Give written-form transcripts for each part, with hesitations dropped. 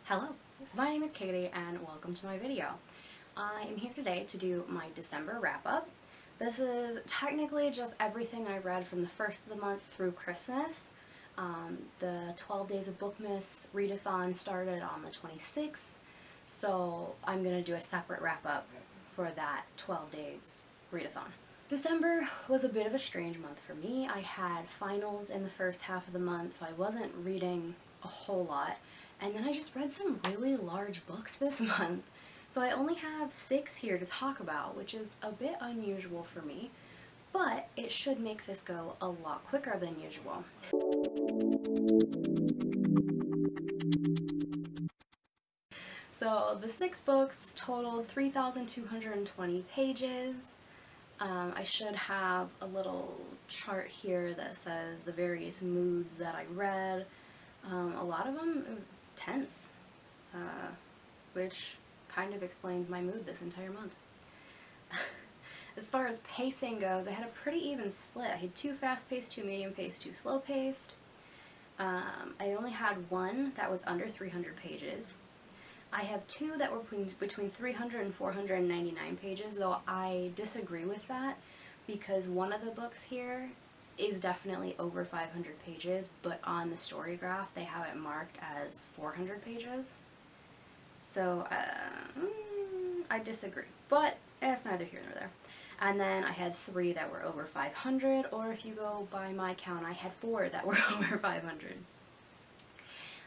Hello, my name is Katie and welcome to my video. I am here today to do my December wrap-up. This is technically just everything I read from the first of the month through Christmas. The 12 Days of Bookmas readathon started on the 26th, so I'm going to do a separate wrap-up for that 12 days readathon. December was a bit of a strange month for me. I had finals in the first half of the month, so I wasn't reading a whole lot. And then I just read some really large books this month. So I only have 6 here to talk about, which is a bit unusual for me, but it should make this go a lot quicker than usual. So the 6 books totaled 3,220 pages. I should have a little chart here that says the various moods that I read. A lot of them, it was tense, which kind of explains my mood this entire month. As far as pacing goes, I had a pretty even split. I had 2 fast-paced, 2 medium-paced, 2 slow-paced. I only had 1 that was under 300 pages. I have 2 that were between 300 and 499 pages, though I disagree with that because one of the books here is definitely over 500 pages, but on the story graph they have it marked as 400 pages. So I disagree, but it's neither here nor there. And then I had 3 that were over 500, or if you go by my count, I had 4 that were over 500.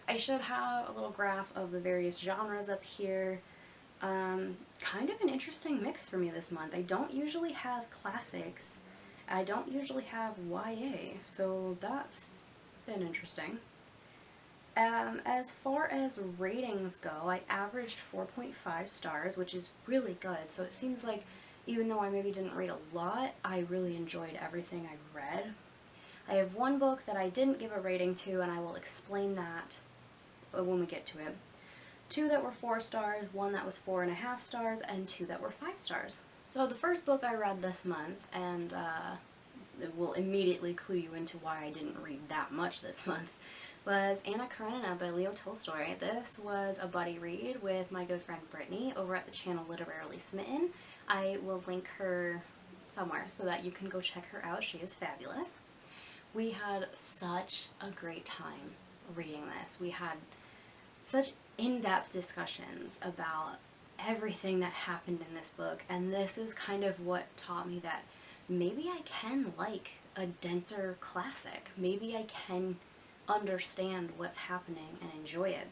I should have a little graph of the various genres up here. Kind of an interesting mix for me this month. I don't usually have classics. I don't usually have YA, so that's been interesting. As far as ratings go, I averaged 4.5 stars, which is really good. So it seems like even though I maybe didn't read a lot, I really enjoyed everything I read. I have 1 book that I didn't give a rating to, and I will explain that when we get to it. 2 that were 4 stars, 1 that was 4.5 stars, and 2 that were 5 stars. So the first book I read this month, and it will immediately clue you into why I didn't read that much this month, was Anna Karenina by Leo Tolstoy. This was a buddy read with my good friend Brittany over at the channel Literarily Smitten. I will link her somewhere so that you can go check her out. She is fabulous. We had such a great time reading this. We had such in-depth discussions about everything that happened in this book, and this is kind of what taught me that maybe I can like a denser classic. Maybe I can understand what's happening and enjoy it.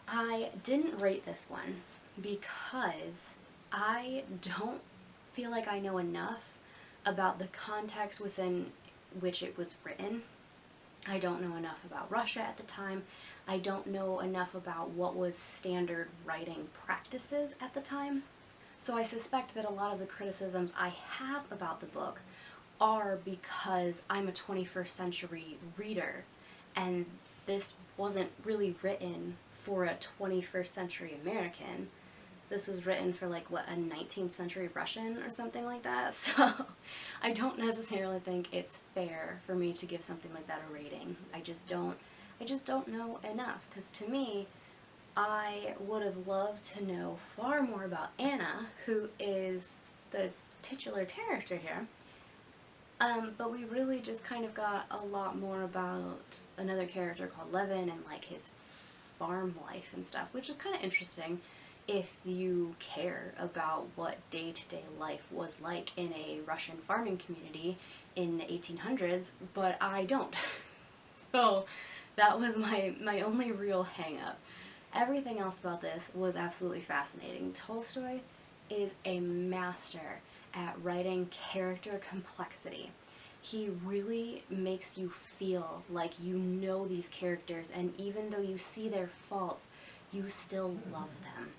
I didn't rate this one because I don't feel like I know enough about the context within which it was written. I don't know enough about Russia at the time. I don't know enough about what was standard writing practices at the time. So I suspect that a lot of the criticisms I have about the book are because I'm a 21st century reader, and this wasn't really written for a 21st century American. This was written for like, what, a 19th century Russian or something like that, so I don't necessarily think it's fair for me to give something like that a rating. I just don't know enough, because to me, I would have loved to know far more about Anna, who is the titular character here, but we really just kind of got a lot more about another character called Levin and like his farm life and stuff, which is kind of interesting if you care about what day-to-day life was like in a Russian farming community in the 1800s, but I don't. So that was my only real hang-up. Everything else about this was absolutely fascinating. Tolstoy is a master at writing character complexity. He really makes you feel like you know these characters, and even though you see their faults, you still love them.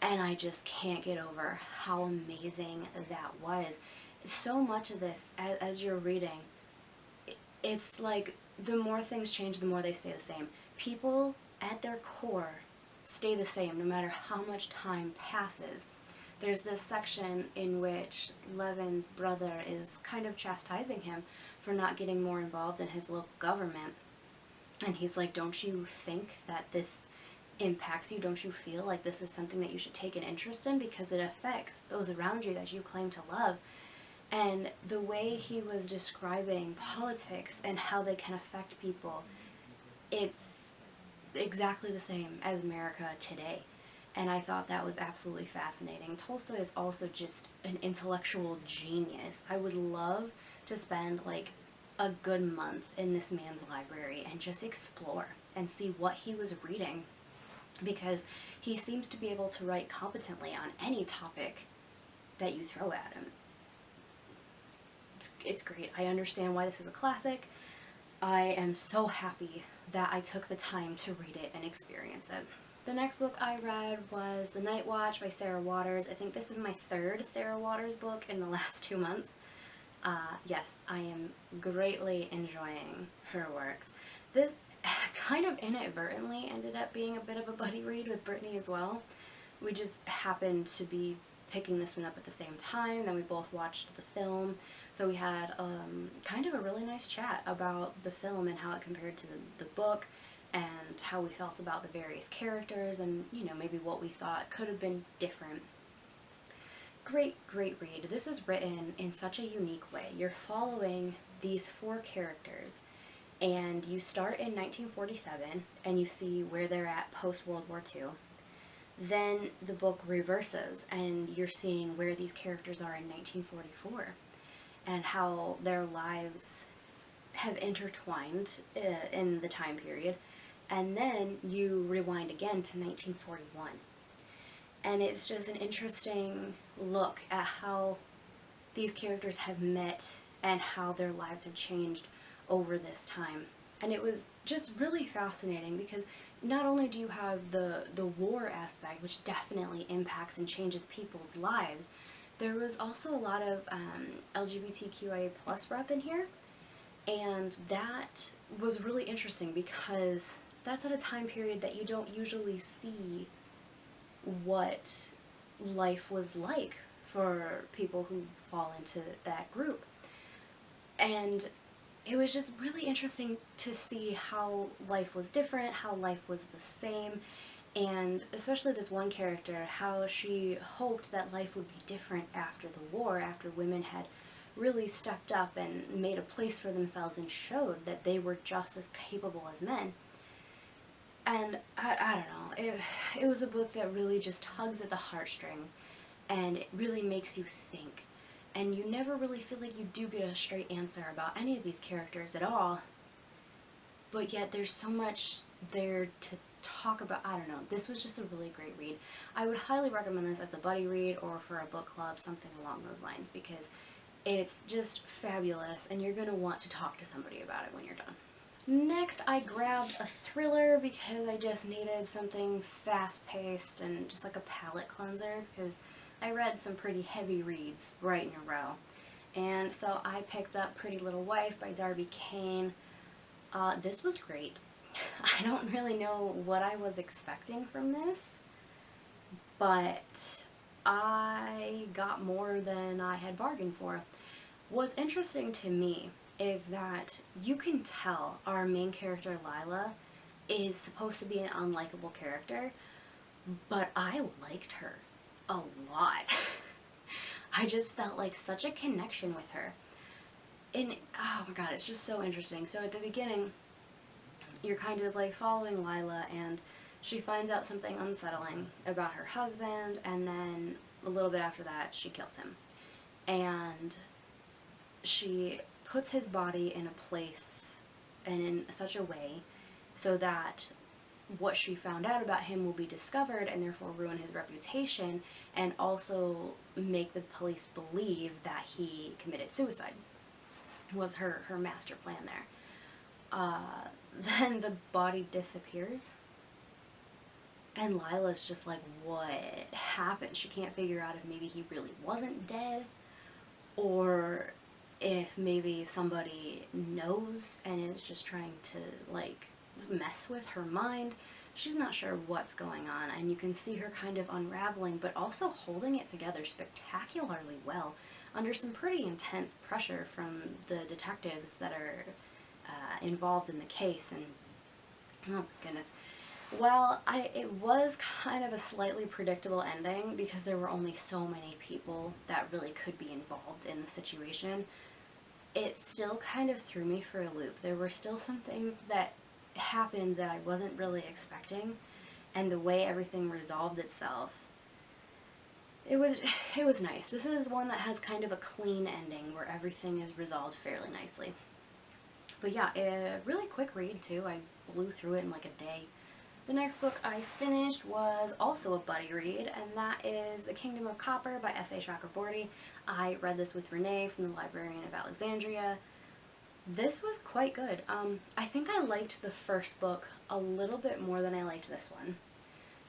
And I just can't get over how amazing that was. So much of this, as you're reading, it's like the more things change, the more they stay the same. People, at their core, stay the same no matter how much time passes. There's this section in which Levin's brother is kind of chastising him for not getting more involved in his local government. And he's like, don't you think that this impacts you? Don't you feel like this is something that you should take an interest in because it affects those around you that you claim to love? And the way he was describing politics and how they can affect people, it's exactly the same as America today. And I thought that was absolutely fascinating. Tolstoy is also just an intellectual genius. I would love to spend like a good month in this man's library and just explore and see what he was reading, because he seems to be able to write competently on any topic that you throw at him. It's great. I understand why this is a classic. I am so happy that I took the time to read it and experience it. The next book I read was The Night Watch by Sarah Waters. I think this is my third Sarah Waters book in the last 2 months. Yes, I am greatly enjoying her works. This kind of inadvertently ended up being a bit of a buddy read with Brittany as well. We just happened to be picking this one up at the same time, then we both watched the film, so we had kind of a really nice chat about the film and how it compared to the book, and how we felt about the various characters, and, you know, maybe what we thought could have been different. Great, great read. This is written in such a unique way. You're following these 4 characters, and you start in 1947, and you see where they're at post-World War II. Then the book reverses, and you're seeing where these characters are in 1944, and how their lives have intertwined in the time period. And then you rewind again to 1941. And it's just an interesting look at how these characters have met and how their lives have changed over this time. And it was just really fascinating because not only do you have the war aspect, which definitely impacts and changes people's lives, there was also a lot of LGBTQIA plus rep in here. And that was really interesting because that's at a time period that you don't usually see what life was like for people who fall into that group. And it was just really interesting to see how life was different, how life was the same, and especially this one character, how she hoped that life would be different after the war, after women had really stepped up and made a place for themselves and showed that they were just as capable as men. And I don't know, it was a book that really just tugs at the heartstrings, and it really makes you think. And you never really feel like you do get a straight answer about any of these characters at all, but yet there's so much there to talk about. I don't know, this was just a really great read. I would highly recommend this as a buddy read or for a book club, something along those lines, because it's just fabulous and you're going to want to talk to somebody about it when you're done. Next, I grabbed a thriller because I just needed something fast-paced and just like a palate cleanser, because I read some pretty heavy reads right in a row. And so I picked up Pretty Little Wife by Darby Kane. This was great. I don't really know what I was expecting from this, but I got more than I had bargained for. What's interesting to me is that you can tell our main character, Lila, is supposed to be an unlikable character, but I liked her a lot. I just felt like such a connection with her. And, oh my god, it's just so interesting. So at the beginning, you're kind of like following Lila, and she finds out something unsettling about her husband, and then a little bit after that, she kills him. And she puts his body in a place and in such a way so that what she found out about him will be discovered and therefore ruin his reputation, and also make the police believe that he committed suicide. Was her master plan there. Then the body disappears, and Lila's just like, what happened? She can't figure out if maybe he really wasn't dead, or if maybe somebody knows and is just trying to, like, mess with her mind. She's not sure what's going on, and you can see her kind of unraveling, but also holding it together spectacularly well under some pretty intense pressure from the detectives that are involved in the case. And oh my goodness, Well, it was kind of a slightly predictable ending because there were only so many people that really could be involved in the situation. It still kind of threw me for a loop. There were still some things that happened that I wasn't really expecting, and the way everything resolved itself, it was nice. This is one that has kind of a clean ending where everything is resolved fairly nicely. But yeah, a really quick read too. I blew through it in like a day. The next book I finished was also a buddy read, and that is The Kingdom of Copper by S.A. Chakraborty. I read this with Renee from the Librarian of Alexandria. This was quite good. I think I liked the first book a little bit more than I liked this one,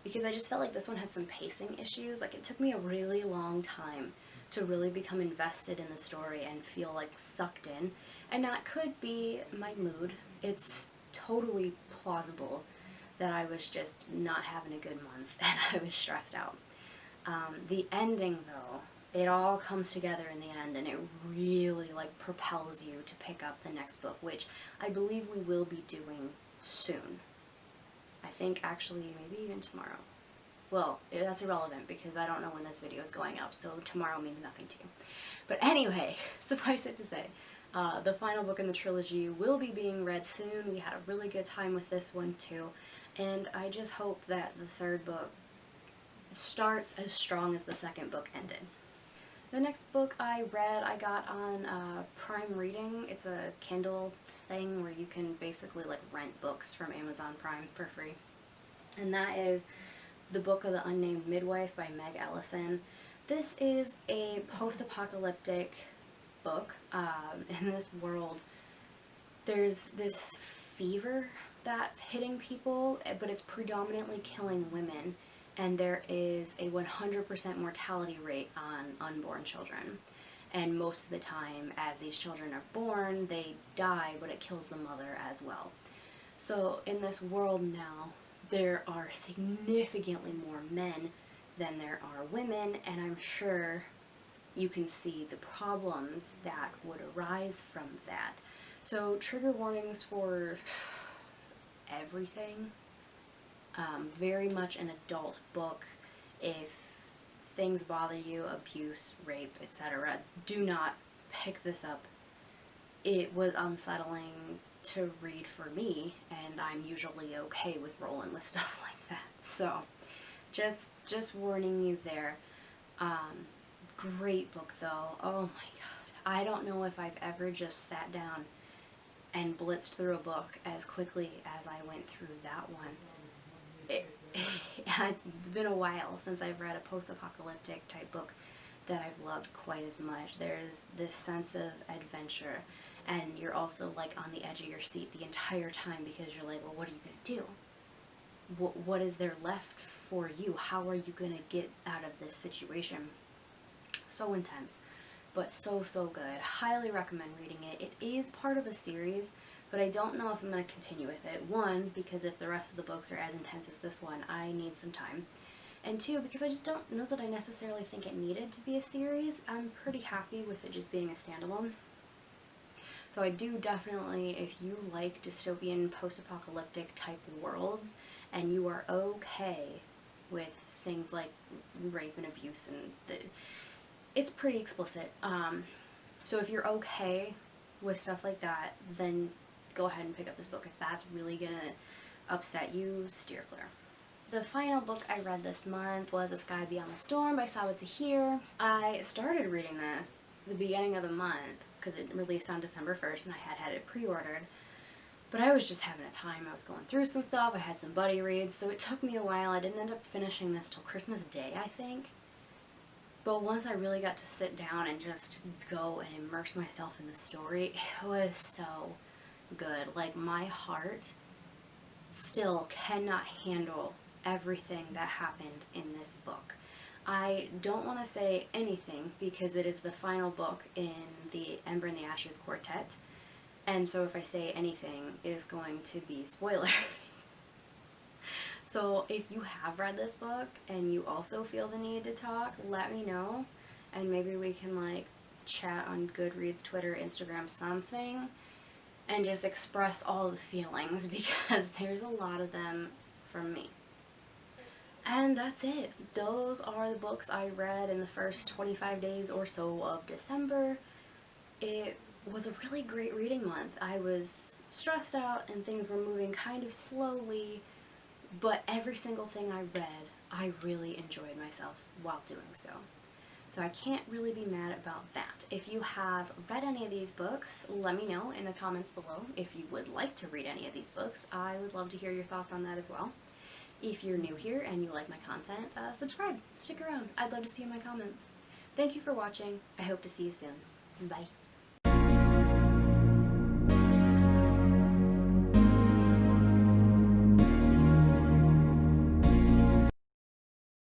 because I just felt like this one had some pacing issues. Like, it took me a really long time to really become invested in the story and feel like sucked in, and that could be my mood. It's totally plausible that I was just not having a good month and I was stressed out. The ending, though, it all comes together in the end, and it really like propels you to pick up the next book, which I believe we will be doing soon. I think actually maybe even tomorrow. Well, that's irrelevant because I don't know when this video is going up, so tomorrow means nothing to you. But anyway, suffice it to say, the final book in the trilogy will be being read soon. We had a really good time with this one too, and I just hope that the third book starts as strong as the second book ended. The next book I read, I got on Prime Reading. It's a Kindle thing where you can basically like rent books from Amazon Prime for free. And that is the book of the Unnamed Midwife by Meg Ellison. This is a post-apocalyptic book. In this world, there's this fever that's hitting people, but it's predominantly killing women. And there is a 100% mortality rate on unborn children. And most of the time, as these children are born, they die, but it kills the mother as well. So in this world now, there are significantly more men than there are women, and I'm sure you can see the problems that would arise from that. So trigger warnings for everything. Very much an adult book. If things bother you, abuse, rape, etc., do not pick this up. It was unsettling to read for me, and I'm usually okay with rolling with stuff like that. So, just warning you there. Great book though. Oh my god. I don't know if I've ever just sat down and blitzed through a book as quickly as I went through that one. It's been a while since I've read a post-apocalyptic type book that I've loved quite as much. There's this sense of adventure, and you're also like on the edge of your seat the entire time because you're like, well, what are you going to do? What is there left for you? How are you going to get out of this situation? So intense, but so good. Highly recommend reading it. It is part of a series, but I don't know if I'm going to continue with it. One, because if the rest of the books are as intense as this one, I need some time. And two, because I just don't know that I necessarily think it needed to be a series. I'm pretty happy with it just being a standalone. So I do definitely, if you like dystopian post-apocalyptic type worlds, and you are okay with things like rape and abuse, and it's pretty explicit. So if you're okay with stuff like that, then go ahead and pick up this book. If that's really gonna upset you, steer clear. The final book I read this month was A Sky Beyond the Storm by Sabaa Tahir. I started reading this the beginning of the month because it released on December 1st and I had it pre-ordered. But I was just having a time. I was going through some stuff. I had some buddy reads, so it took me a while. I didn't end up finishing this till Christmas Day, I think. But once I really got to sit down and just go and immerse myself in the story, it was so good. Like, my heart still cannot handle everything that happened in this book. I don't want to say anything because it is the final book in the Ember and the Ashes quartet, and so if I say anything, it is going to be spoilers. So if you have read this book and you also feel the need to talk, let me know, and maybe we can like chat on Goodreads, Twitter, Instagram, something, and just express all the feelings because there's a lot of them from me. And that's it. Those are the books I read in the first 25 days or so of December. It was a really great reading month. I was stressed out and things were moving kind of slowly, but every single thing I read, I really enjoyed myself while doing so. So I can't really be mad about that. If you have read any of these books, let me know in the comments below. If you would like to read any of these books, I would love to hear your thoughts on that as well. If you're new here and you like my content, subscribe, stick around. I'd love to see you in my comments. Thank you for watching. I hope to see you soon. Bye.